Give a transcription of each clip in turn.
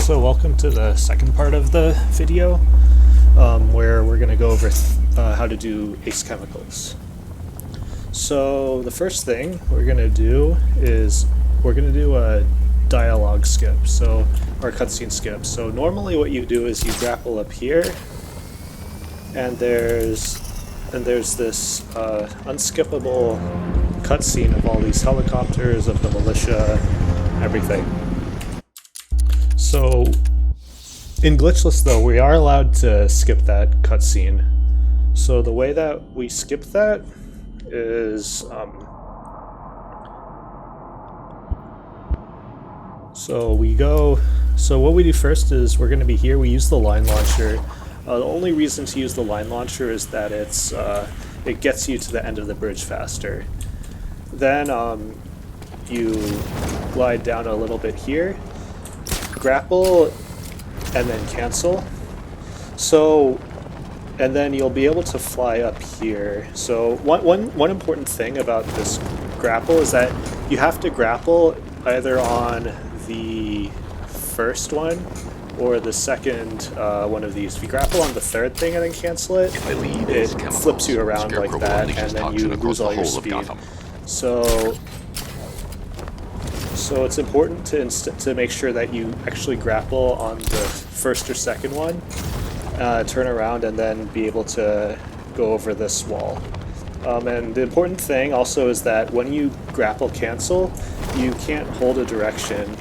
So welcome to the second part of the video, where we're going to go over how to do ace chemicals. So the first thing we're going to do is we're going to do a dialogue skip, or cutscene skip. So normally what you do is you grapple up here, and there's this unskippable cutscene of all these helicopters, of the militia, everything. So in Glitchless though, we are allowed to skip that cutscene. So the way that we skip that is so what we do first is we're going to be here. We use the line launcher. The only reason to use the line launcher is that it gets you to the end of the bridge faster. Then you glide down a little bit here, grapple, and then cancel. And then you'll be able to fly up here. So one important thing about this grapple is that you have to grapple either on the first one or the second one of these. If you grapple on the third thing and then cancel it, it flips you around like that, and then you lose all your speed. So it's important to make sure that you actually grapple on the first or second one, turn around, and then be able to go over this wall. And the important thing also is that when you grapple cancel, you can't hold a direction.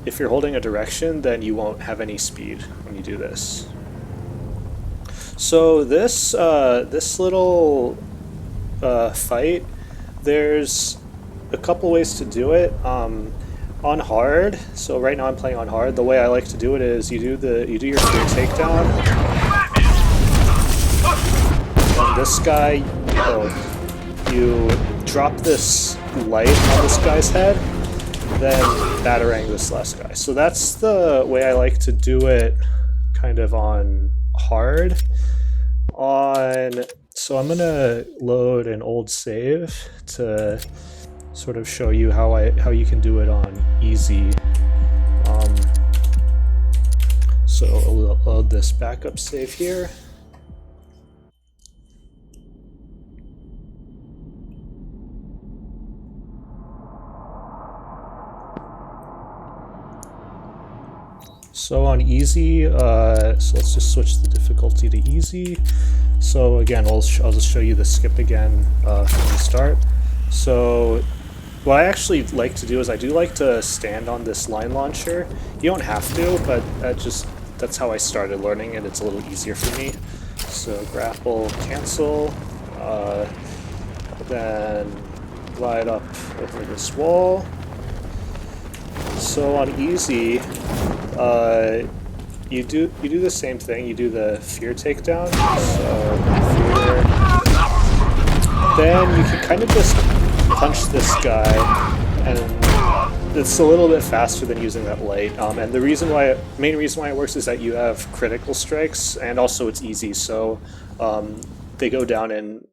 If you're holding a direction, then you won't have any speed when you do this. So this little fight, there's a couple ways to do it. On hard, so right now I'm playing on hard. The way I like to do it is you do your fear takedown. And this guy, you drop this light on this guy's head, then batarang this last guy. So that's the way I like to do it, kind of on hard. So I'm gonna load an old save to sort of show you how you can do it on easy. So I'll load this backup save here. So on easy, so let's just switch the difficulty to easy. So again, I'll just show you the skip again from the start. So what I actually like to do is I do like to stand on this line launcher. You don't have to, but that's how I started learning it. It's a little easier for me. So grapple, cancel, then glide up over this wall. So on easy, you do the same thing. You do the fear takedown. So fear. Then you can kind of just punch this guy, and it's a little bit faster than using that light. And the main reason why it works is that you have critical strikes, and also it's easy. So they go down in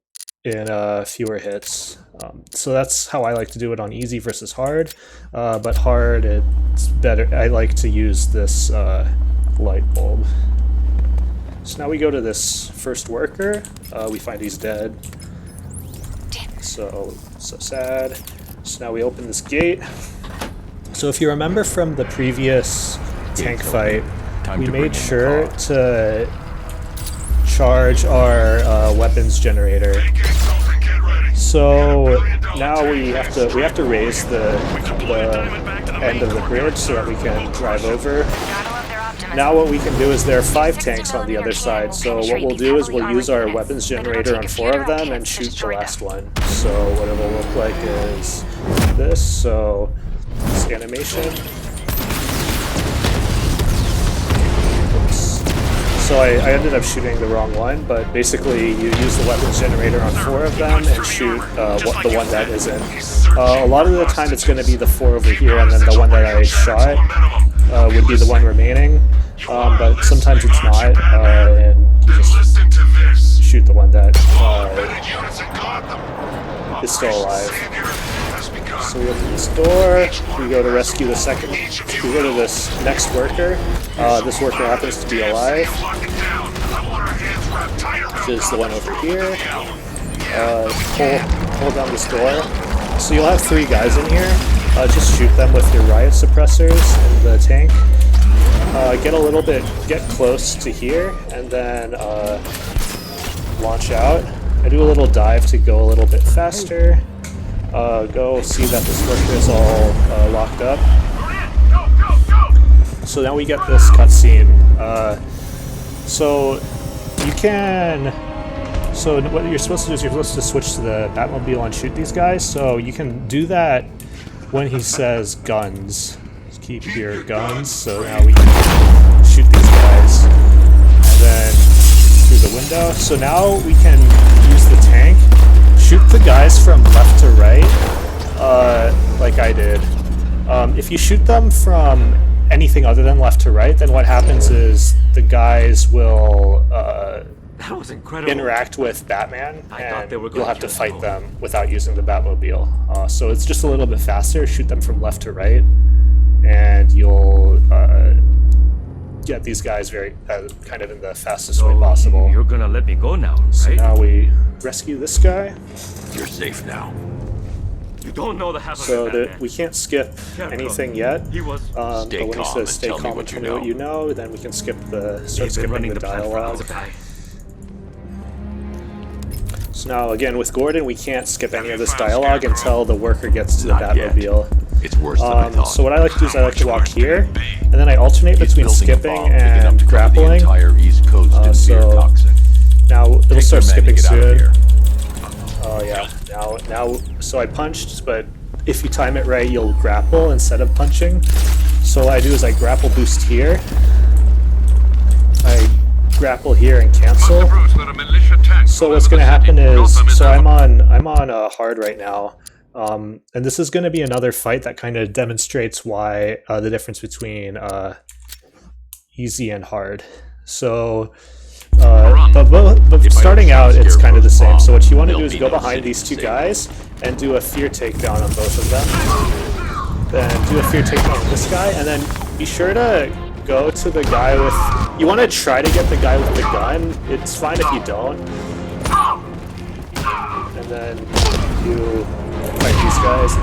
fewer hits. So that's how I like to do it on easy versus hard. But hard, it's better. I like to use this light bulb. So now we go to this first worker. We find he's dead. So sad. So now we open this gate. So if you remember from the previous tank fight, we made sure to charge our weapons generator. So now we have to raise the end of the bridge so that we can drive over. Now what we can do is there are 5 tanks on the other side, so what we'll do is we'll use our weapons generator on 4 of them and shoot the last one. So what it will look like is this. So this animation. Oops. So I ended up shooting the wrong one, but basically you use the weapons generator on 4 of them and shoot the one that isn't. A lot of the time it's going to be the 4 over here, and then the one that I shot would be the one remaining, but sometimes it's not, and you just shoot the one that is still alive. So we open this door, we go to rescue the second, we go to this next worker. This worker happens to be alive, which is the one over here. Pull down this door. So you'll have 3 guys in here. Just shoot them with your riot suppressors in the tank. Get close to here, and then launch out. I do a little dive to go a little bit faster. Go see that this worker is all locked up. So now we get this cutscene. So what you're supposed to do is you're supposed to switch to the Batmobile and shoot these guys. So you can do that when he says guns. Just keep your guns. So now we can shoot these guys. And then through the window. So now we can use the tank. Shoot the guys from left to right, like I did. If you shoot them from anything other than left to right, then what happens is the guys will that was incredible. Interact with Batman, and you'll have to fight them without using the Batmobile. So it's just a little bit faster. Shoot them from left to right, and you'll get these guys very kind of in the fastest way possible. You're gonna let me go now, right? So now we rescue this guy. You're safe now. You don't know the half of it, So Batman. we can't skip anything yet. He was But when he says stay calm and tell me what you know, then we can start skipping the dialogue. So now again with Gordon, we can't skip any of this dialogue until the worker gets to the Batmobile. It's worse than I thought. So what I like to do is I like to walk here, and then I alternate between skipping and grappling. So now it'll start skipping soon. Oh yeah, now, so I punched, but if you time it right, you'll grapple instead of punching. So what I do is I grapple boost here, I grapple here and cancel. So what's going to happen is, so I'm on hard right now, and this is going to be another fight that kind of demonstrates why the difference between easy and hard. So. But starting out, it's kind of the same. So what you want to do is go behind these 2 guys and do a fear takedown on both of them. Then do a fear takedown on this guy, and then be sure to go to the guy with... You want to try to get the guy with the gun. It's fine if you don't. And then you fight these guys.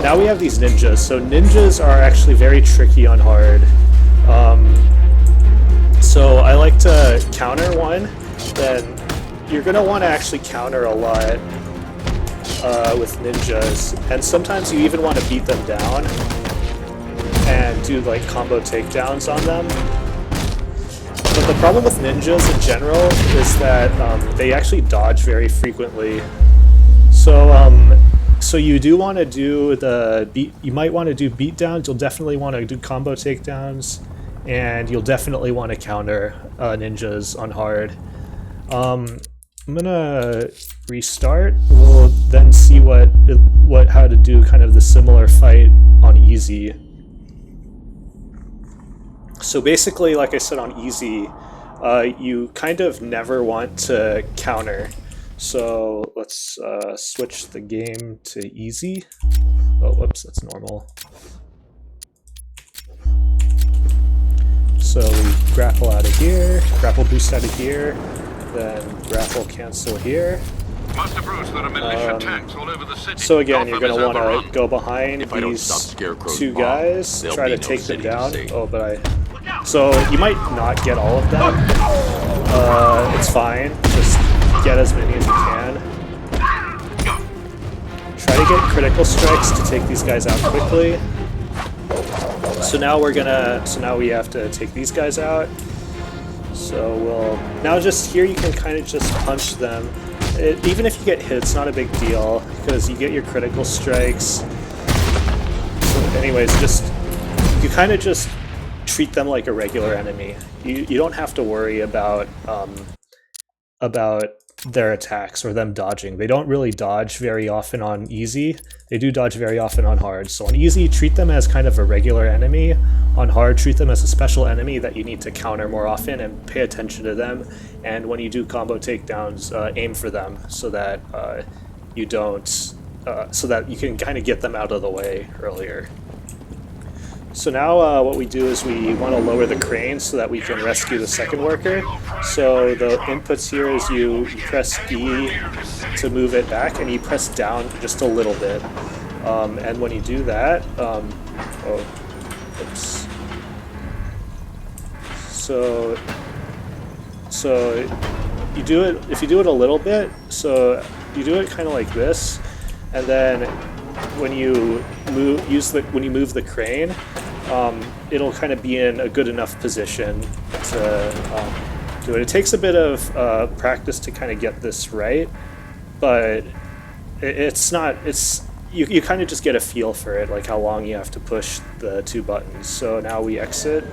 Now we have these ninjas. So ninjas are actually very tricky on hard. So I like to counter one, then you're going to want to actually counter a lot with ninjas, and sometimes you even want to beat them down and do like combo takedowns on them. But the problem with ninjas in general is that they actually dodge very frequently. So you do want to do you might want to do beatdowns, you'll definitely want to do combo takedowns, and you'll definitely want to counter ninjas on hard. I'm gonna restart. We'll then see how to do kind of the similar fight on easy. So basically, like I said on easy, you kind of never want to counter. So let's switch the game to easy. Oh, whoops, that's normal. So we grapple out of here, grapple boost out of here, then grapple cancel here. So again, you're going to want to go behind these 2 guys, try to take them down. Oh, so you might not get all of them. It's fine, just get as many as you can. Try to get critical strikes to take these guys out quickly. So now we have to take these guys out. So now just here you can kind of just punch them. Even if you get hit, it's not a big deal because you get your critical strikes. So anyways, you kind of just treat them like a regular enemy. You don't have to worry about their attacks or them dodging. They don't really dodge very often on easy. They do dodge very often on hard. So on easy, treat them as kind of a regular enemy. On hard, treat them as a special enemy that you need to counter more often and pay attention to them. And when you do combo takedowns, aim for them so that you don't so that you can kind of get them out of the way earlier. So now what we do is we want to lower the crane so that we can rescue the second worker. So the inputs here is you press E to move it back, and you press down just a little bit. And when you do that, oops. So you do it, if you do it a little bit, so you do it kind of like this, and then when you move the crane, it'll kind of be in a good enough position to do it. It takes a bit of practice to kind of get this right, but you kind of just get a feel for it, like how long you have to push the two buttons. So now we exit,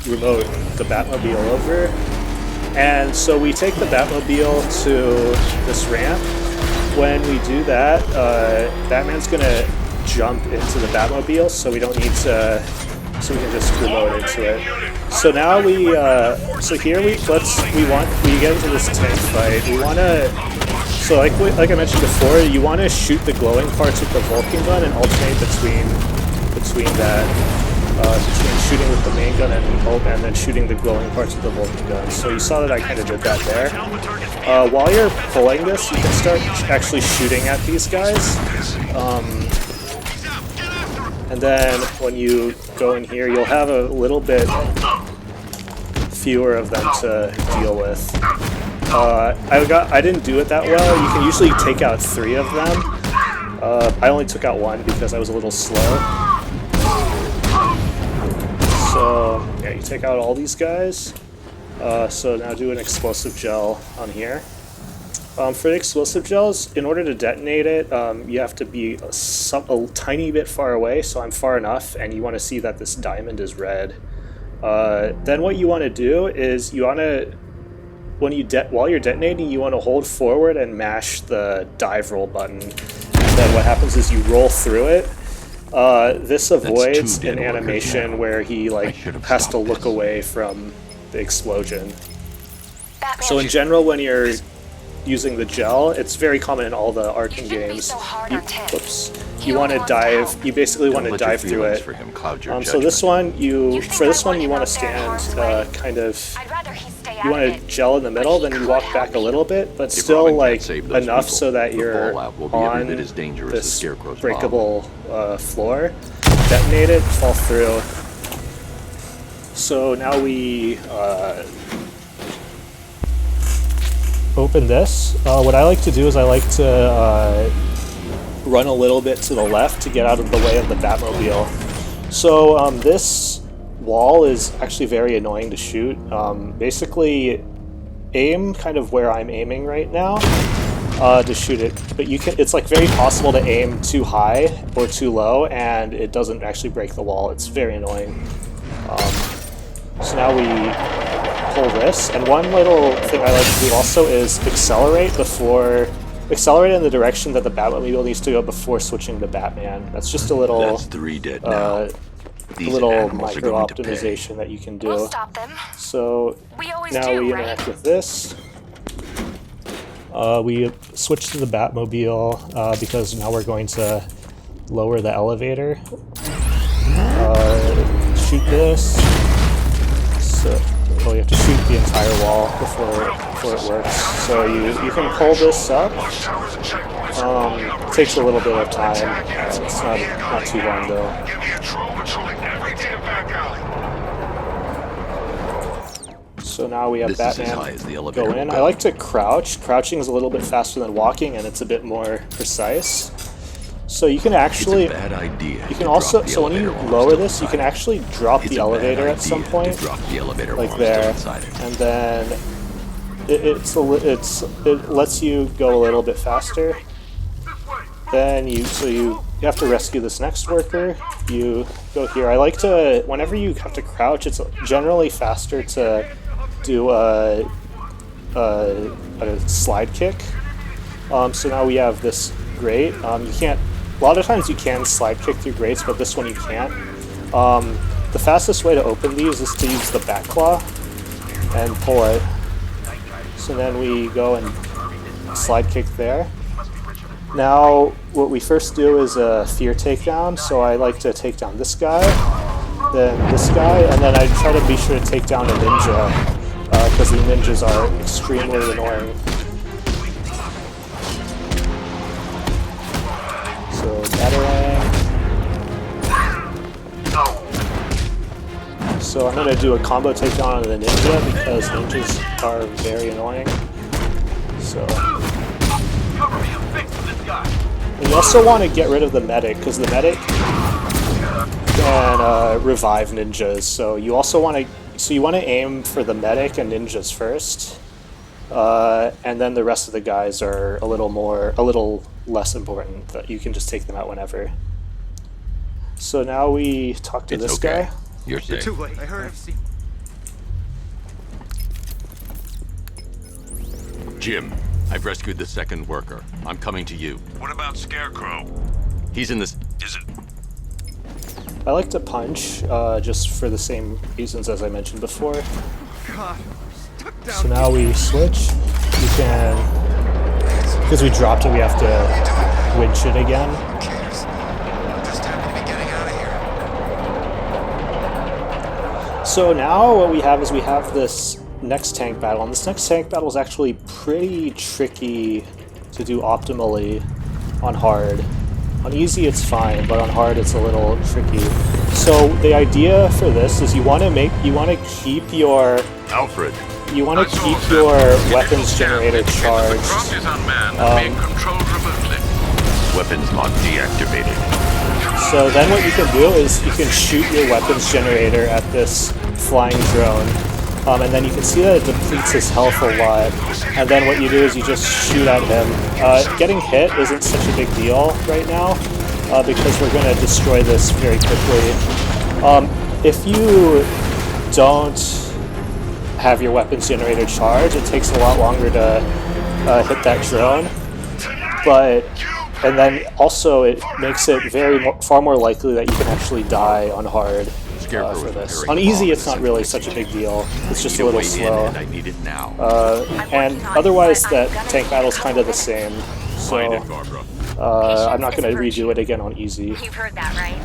remote the Batmobile over, and so we take the Batmobile to this ramp. When we do that, Batman's gonna jump into the Batmobile, so we don't need to, so we can just remote into it. So now we get into this tank fight. We want to, so like I mentioned before, you want to shoot the glowing parts with the Vulcan gun and alternate between shooting with the main gun and then shooting the glowing parts with the Vulcan gun. So you saw that I kind of did that there. While you're pulling this, you can start actually shooting at these guys. And then when you go in here, you'll have a little bit fewer of them to deal with. I didn't do it that well. You can usually take out 3 of them. I only took out 1 because I was a little slow. So yeah, you take out all these guys. So now do an explosive gel on here. For the explosive gels, in order to detonate it, you have to be a tiny bit far away, so I'm far enough, and you want to see that this diamond is red. Then what you want to do is you want to, while you're detonating, you want to hold forward and mash the dive roll button. And then what happens is you roll through it. This avoids an animation where he has to look away from the explosion. So in general, when you're using the gel, it's very common in all the Arkham games. You want to dive. You basically want to dive through it. So this one, you want to stand kind of. You want to gel in the middle, then you walk back a little bit, but still enough so that you're on this breakable floor. Detonate it, fall through. So now we open this. What I like to do is I like to run a little bit to the left to get out of the way of the Batmobile. So this wall is actually very annoying to shoot. Basically, aim kind of where I'm aiming right now to shoot it, but it's very possible to aim too high or too low, and it doesn't actually break the wall. It's very annoying. So now we pull this, and one little thing I like to do also is accelerate in the direction that the Batmobile needs to go before switching to Batman. That's just a little That's 3 dead now. little micro optimization that you can do. We'll stop them. So now we interact with this. We switch to the Batmobile because now we're going to lower the elevator. Shoot this. So you have to shoot the entire wall before it works. So you can pull this up. It takes a little bit of time. It's not too long though. So now we have Batman go in. I like to crouch. Crouching is a little bit faster than walking, and it's a bit more precise. So you can actually, you can also, so when you lower this, you can actually drop the elevator at some point, like there, and then it lets you go a little bit faster. Then you have to rescue this next worker. You go here. I like to, whenever you have to crouch, it's generally faster to do a slide kick. So now we have this grate. You can't. A lot of times you can slide kick through grates, but this one you can't. The fastest way to open these is to use the back claw and pull it. So then we go and slide kick there. Now, what we first do is a fear takedown, so I like to take down this guy, then this guy, and then I try to be sure to take down a ninja, because the ninjas are extremely annoying. So, Batarang. So I'm going to do a combo takedown on the ninja, because ninjas are very annoying. So... And you also want to get rid of the medic, because the medic can revive ninjas. So you also want to aim for the medic and ninjas first, and then the rest of the guys are a little less important. That you can just take them out whenever. So now we talk to this guy. You're safe. Too late. I heard him. Jim, I've rescued the second worker. I'm coming to you. What about Scarecrow? He's in this. Is it? I like to punch, just for the same reasons as I mentioned before. God, stuck down. So now we switch. You can, because we dropped it, we have to winch it again. This time to be getting out of here. So now what we have is we have this next tank battle, and this next tank battle is actually pretty tricky to do optimally on hard. On easy it's fine, but on hard it's a little tricky. So the idea for this is you want to keep your Alfred. weapons generator charged. Weapons not deactivated. So then what you can do is you can shoot your weapons generator at this flying drone. And then you can see that it depletes his health a lot. And then what you do is you just shoot at him. Getting hit isn't such a big deal right now, because we're going to destroy this very quickly. If you don't have your weapons generator charged, it takes a lot longer to hit that drone. And then also it makes it far more likely that you can actually die on hard. For this. On easy, it's not really such a big deal. It's just a little slow. I need it now. And otherwise, that tank battle's kind of the same. So I'm not going to redo it again on easy. You've heard that, right?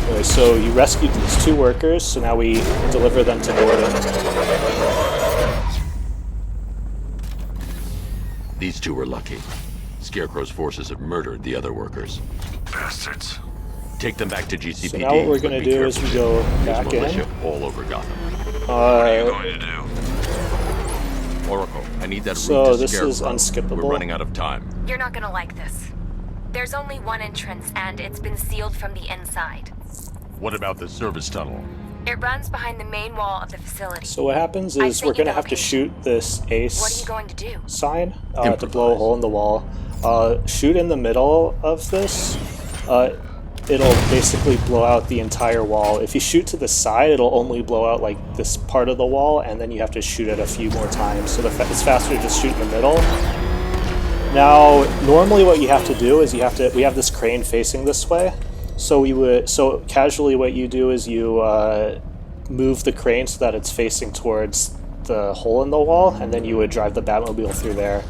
Anyway, so you rescued these two workers, so now we deliver them to Gordon. These two were lucky. Scarecrow's forces have murdered the other workers. Bastards. Take them back to GCPD. So now what we're going to do is we go back There's in. militia all over Gotham. What are you going to do? Oracle, I need that So route to this Scarecrow. is unskippable. We're running out of time. You're not gonna like this. There's only one entrance, and it's been sealed from the inside. What about the service tunnel? It runs behind the main wall of the facility. So what happens is we're going to have to shoot this ace What are you going to do? sign to blow a hole in the wall. Shoot in the middle of this. It'll basically blow out the entire wall. If you shoot to the side, it'll only blow out like this part of the wall, and then you have to shoot it a few more times. So it's faster to just shoot in the middle. Now, normally what you have to do is we have this crane facing this way. So casually what you do is you move the crane so that it's facing towards the hole in the wall, and then you would drive the Batmobile through there.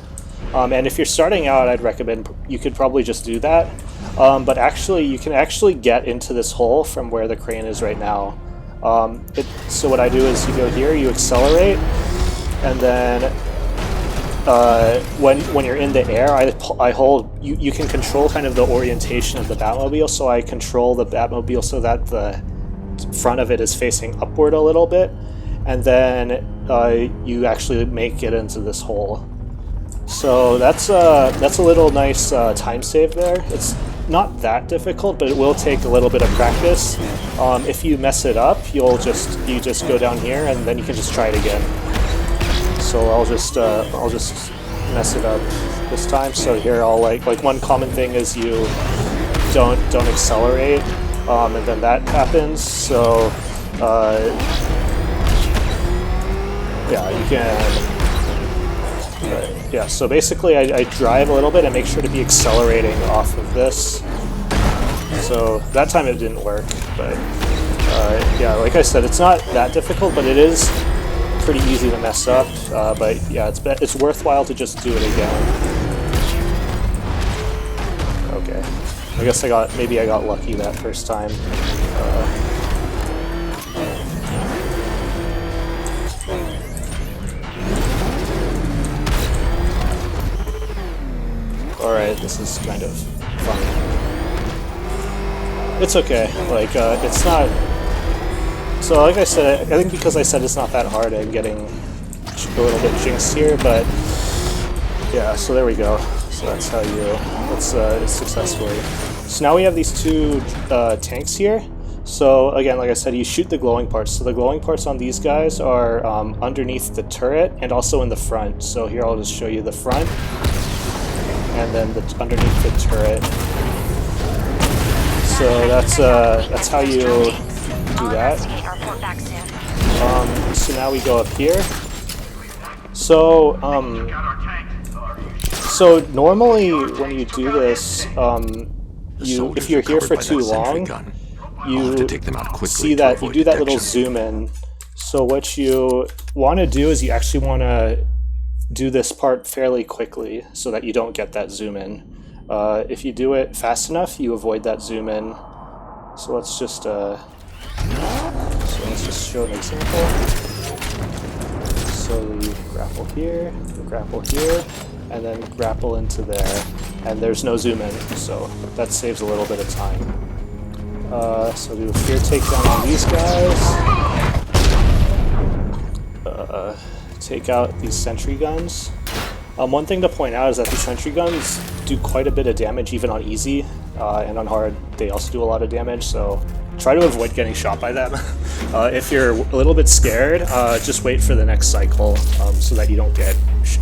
And if you're starting out, I'd recommend you could probably just do that. But actually, you can actually get into this hole from where the crane is right now. So what I do is you go here, you accelerate, and then when you're in the air, I hold. You can control kind of the orientation of the Batmobile. So I control the Batmobile so that the front of it is facing upward a little bit, and then you actually make it into this hole. So that's a little nice time save there. It's not that difficult, but it will take a little bit of practice. If you mess it up, you just go down here, and then you can just try it again. So I'll just mess it up this time. So here I'll like one common thing is you don't accelerate, and then that happens. So yeah, you can. Yeah, so basically I drive a little bit and make sure to be accelerating off of this. So that time it didn't work, but yeah, like I said, it's not that difficult, but it is pretty easy to mess up. But yeah, it's worthwhile to just do it again. I guess maybe I got lucky that first time. Alright, this is kind of funny. It's okay, like, it's not... So, like I said, I think because I said it's not that hard, I'm getting a little bit jinxed here, but... Yeah, so there we go. So that's how you... It's successfully. So now we have these two tanks here. So, again, like I said, you shoot the glowing parts. So the glowing parts on these guys are underneath the turret and also in the front. So here I'll just show you the front. And then underneath the turret. So that's how you do that. So now we go up here. So so normally when you do this, if you're here for too long, you see that you do that little zoom in. So what you want to do is you actually want to do this part fairly quickly so that you don't get that zoom in. If you do it fast enough, you avoid that zoom in. So let's just show an example. So we grapple here, and then grapple into there, and there's no zoom in, so that saves a little bit of time. So do a fear takedown on these guys. Take out these sentry guns. One thing to point out is that the sentry guns do quite a bit of damage even on easy, and on hard they also do a lot of damage, so try to avoid getting shot by them. If you're a little bit scared, just wait for the next cycle so that you don't get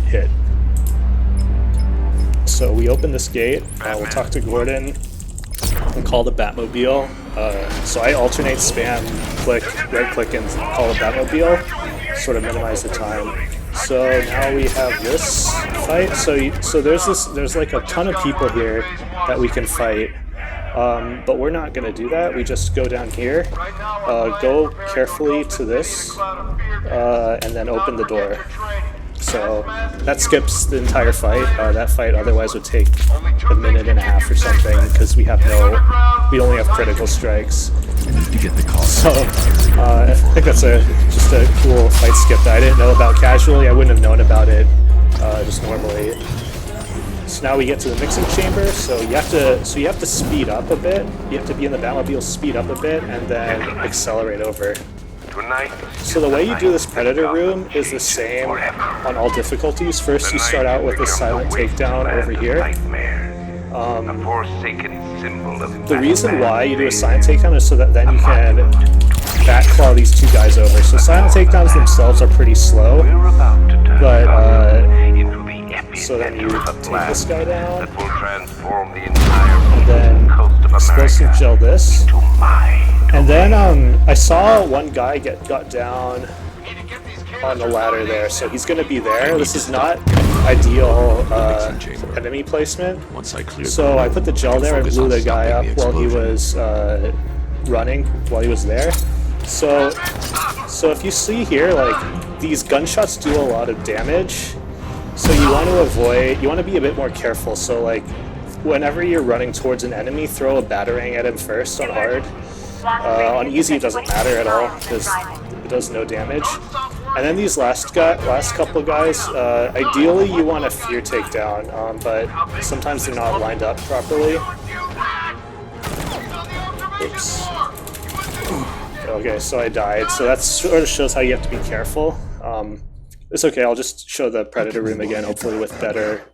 hit. So we open this gate, we'll talk to Gordon and call the Batmobile. So I alternate spam, click, right click and call the Batmobile, sort of minimize the time. So now we have this fight. So there's like a ton of people here that we can fight, but we're not gonna do that. We just go down here, go carefully to this, and then open the door. So that skips the entire fight. That fight otherwise would take a minute and a half or something because we only have critical strikes. So I think that's just a cool fight skip that I didn't know about casually. I wouldn't have known about it just normally. So now we get to the mixing chamber. So you have to speed up a bit. You have to be in the Batmobile, speed up a bit, and then accelerate over. So the way you do this Predator room is the same on all difficulties. First you start out with a silent takedown over here. The reason why you do a silent takedown is so that then you can backclaw these two guys over. So silent takedowns themselves are pretty slow, but so then you take this guy down, and then explosive gel this. And then I saw one guy got down on the ladder there, so he's going to be there. This is not ideal enemy placement. So I put the gel there and blew the guy up while he was running, while he was there. So if you see here, like, these gunshots do a lot of damage. So you want to be a bit more careful. So like, whenever you're running towards an enemy, throw a batarang at him first on hard. On easy, it doesn't matter at all because it does no damage. And then these last couple guys, ideally you want a fear takedown, but sometimes they're not lined up properly. Oops. Okay, so I died. So that sort of shows how you have to be careful. It's okay. I'll just show the Predator room again, hopefully with better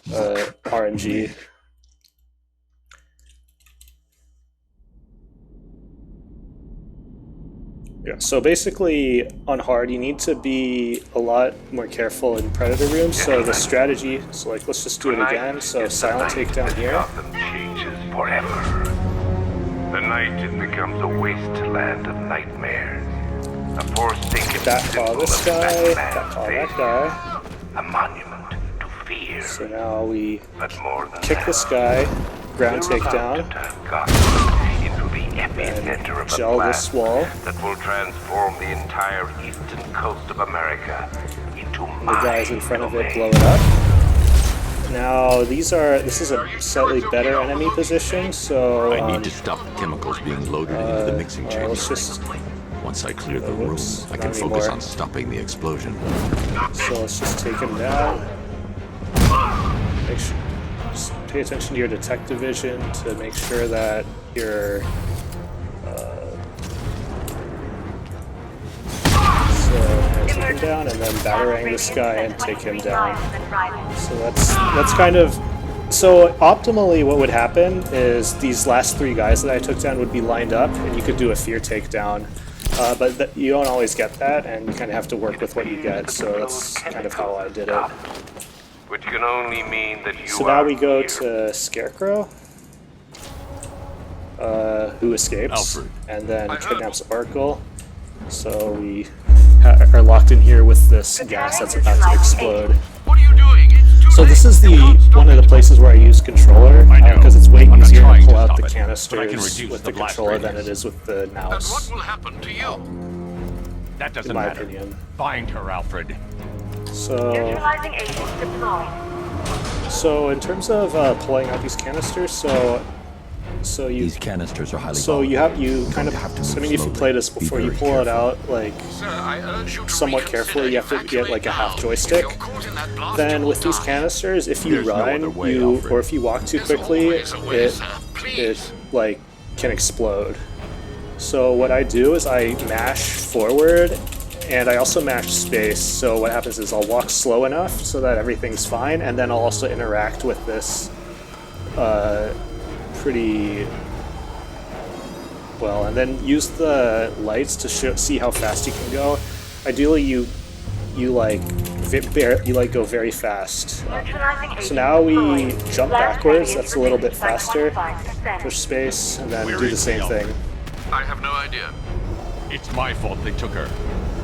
RNG. Yeah, so basically on hard you need to be a lot more careful in Predator rooms. So the strategy, so like let's just do it again. So silent takedown here. The night it becomes a wasteland of nightmares. A forsaken Backclaw this guy, backclaw that guy. A monument to fear. So now we But more than kick that, this guy, ground we're about takedown. to turn Gotham into the epicenter of a Gel blast this wall. that will transform the entire eastern coast of America into The guys in front of it blow domain. it up. And Now this is a slightly better enemy position, so I need to stop the chemicals being loaded into the mixing chamber. let's just Once I clear the room, whoops, I can not focus anymore. on stopping the explosion. So let's just take him down. Make sure, just pay attention to your detective vision to make sure that you're. So take him down, and then batarang this guy and take him down. So that's kind of. So optimally, what would happen is these last 3 guys that I took down would be lined up, and you could do a fear takedown. But you don't always get that, and you kind of have to work with what you get. So that's kind of how I did it. Which can only mean that you So are now we go here. to Scarecrow, who escapes, Alfred. and then kidnaps Arkle. So we are locked in here with this gas that's about to explode. What are you doing? It's too So late. this is one of the places where I use controller, because it's way I'm not easier trying to to pull out stop the it, but I can canisters reduce with the the blast controller than radius. it is with the And what mouse, will happen to you? That in doesn't my matter. opinion. Find her, Alfred. So in terms of pulling out these canisters, so you These canisters are highly So you kind of, have to I move mean, if you slowly. play this Be before you very pull it careful. out, like, Sir, I urge you to somewhat reconsider. carefully, you have to get like a half Evacuate now. joystick. If you're caught in that blast, Then you with will these die. canisters, if you There's no run, other way, Alfred. or if you walk too There's quickly, always a way, sir. it Please. like can explode. So what I do is I mash forward, and I also mash space. So what happens is I'll walk slow enough so that everything's fine, and then I'll also interact with this pretty well, and then use the lights to see how fast you can go. Ideally, you go very fast. So now we jump backwards. That's a little bit faster. Push space, and then do the same thing. I have no idea. It's my fault they took her.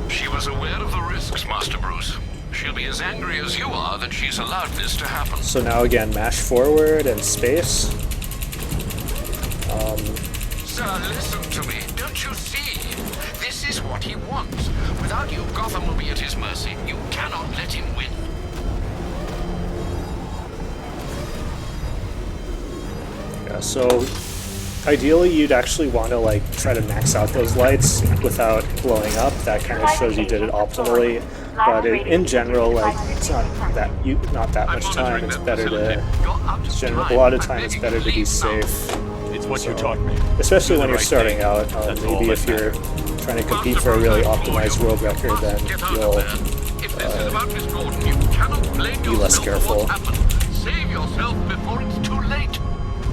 She was aware of the risks, Master Bruce. She'll be as angry as you are that she's allowed this to happen. So now again, mash forward and space. Sir, listen to me. Don't you see? This is what he wants. Without you, Gotham will be at his mercy. You cannot let him win. Yeah, so ideally you'd actually want to like try to max out those lights without blowing up. That kind of shows you did it optimally. But in general, like it's not that much time. It's better to a lot of time it's better to be safe. It's what you taught me. Especially when Do you're the right starting thing. out. That's all Maybe that if you're matters. trying to compete for a really optimized world record, then Get out you'll of there. If this is about Miss Gordon, you cannot blame be less yourself careful. for what's happened. Save yourself before it's too late.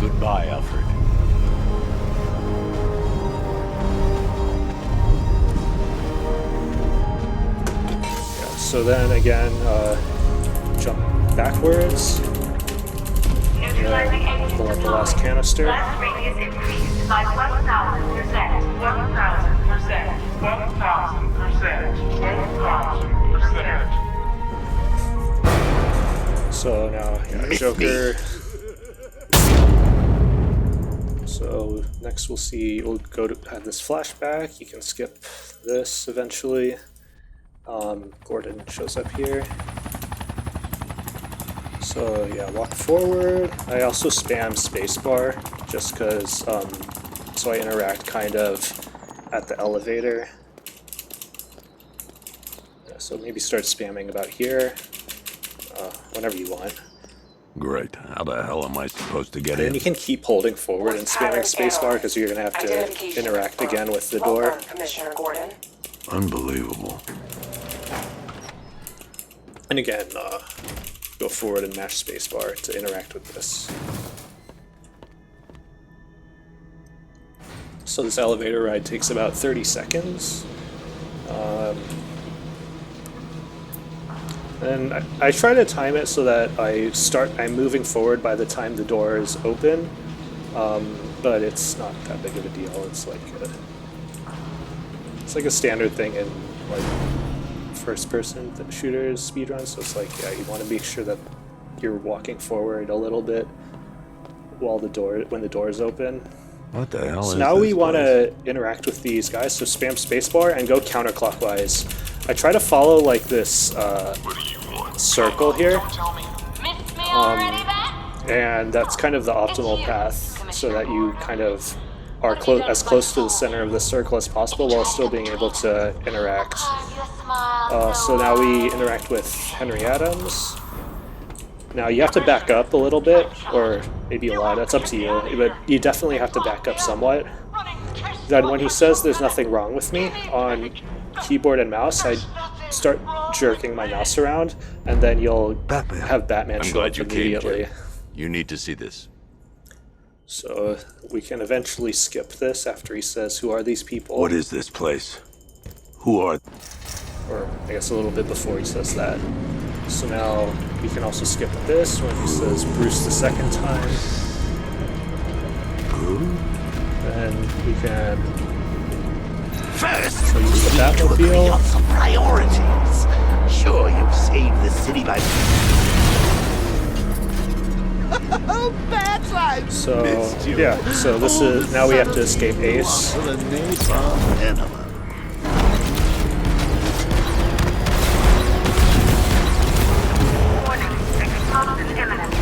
Goodbye, Alfred. Yeah, so then again, jump backwards. Pull out the last canister. Blast radius increased by 1,000%. 1,000%. 1,000%. 1,000%. So now, yeah, Joker. So next we'll go to have this flashback. You can skip this eventually. Gordon shows up here. So yeah, walk forward. I also spam spacebar just because, so I interact kind of at the elevator. Yeah, so maybe start spamming about here, whenever you want. Great. How the hell am I supposed to get And then in? you can keep holding forward and spamming spacebar because you're gonna have to interact again with the door. Commissioner Gordon. Unbelievable. And again, go forward and mash spacebar to interact with this. So this elevator ride takes about 30 seconds. And I try to time it so that I'm moving forward by the time the door is open, but it's not that big of a deal. It's like a standard thing in like first-person shooters, speedruns. So it's like, yeah, you want to make sure that you're walking forward a little bit while when the door is open. What the hell is So now this we want place? to interact with these guys. So spam spacebar and go counterclockwise. I try to follow like this circle here. And that's kind of the optimal path, so that you kind of are as close to the center of the circle as possible while still being able to interact. So now we interact with Henry Adams. Now you have to back up a little bit, or maybe a lot, that's up to you, but you definitely have to back up somewhat. Then when he says there's nothing wrong with me on keyboard and mouse, I start jerking my mouse around, and then you'll have Batman I'm show glad up you immediately. came, Jay. You need to see this. So we can eventually skip this after he says, "Who are these people?" What is this place? Who are... Or I guess a little bit before he says that. So now we can also skip this when he says Bruce the second time. Then we can First, use the we need to agree Batmobile. on some priorities. Sure, you've saved the city by... Bad times! So yeah, so this is now we have to escape Ace. Warning, explosion imminent.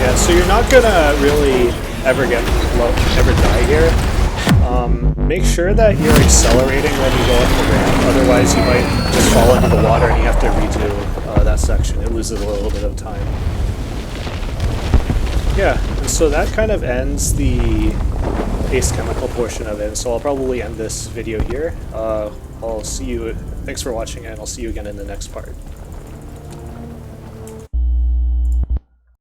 Yeah, so you're not gonna really ever die here. Make sure that you're accelerating when you go up the ramp, otherwise you might just fall into the water and you have to redo that section. It loses a little bit of time. Yeah, and so that kind of ends the Ace Chemical portion of it, so I'll probably end this video here. I'll see you, thanks for watching, and I'll see you again in the next part.